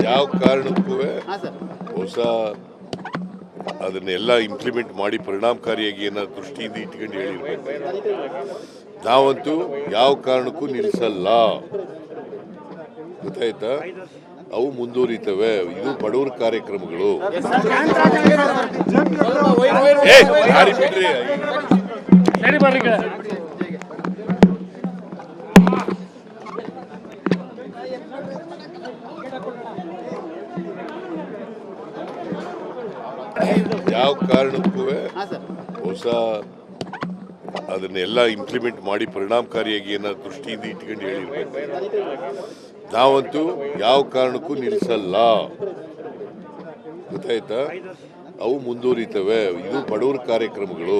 ಯಾವ ಕಾರಣಕ್ಕೂ ಹೊಸ ಅದನ್ನೆಲ್ಲ ಇಂಪ್ಲಿಮೆಂಟ್ ಮಾಡಿ ಪರಿಣಾಮಕಾರಿಯಾಗಿ ಏನೋ ದೃಷ್ಟಿಯಿಂದ ಇಟ್ಕೊಂಡು ಹೇಳಿರ್ಬೇಕು. ನಾವಂತೂ ಯಾವ ಕಾರಣಕ್ಕೂ ನಿಲ್ಲಿಸಲ್ಲ, ಗೊತ್ತಾಯ್ತಾ? ಅವು ಮುಂದುವರಿತವೆ. ಇದು ಬಡವರ ಕಾರ್ಯಕ್ರಮಗಳು. ಯಾವ ಕಾರಣಕ್ಕೂ ಹೊಸ ಅದನ್ನೆಲ್ಲ ಇಂಪ್ಲಿಮೆಂಟ್ ಮಾಡಿ ಪರಿಣಾಮಕಾರಿಯಾಗಿ ಏನೋ ದೃಷ್ಟಿಯಿಂದ ಇಟ್ಕೊಂಡು ಹೇಳಿರ್ಬೇಕು. ನಾವಂತೂ ಯಾವ ಕಾರಣಕ್ಕೂ ನಿಲ್ಲಿಸಲ್ಲ, ಗೊತ್ತಾಯ್ತಾ? ಅವು ಮುಂದುವರಿತವೆ. ಇದು ಬಡವರ ಕಾರ್ಯಕ್ರಮಗಳು.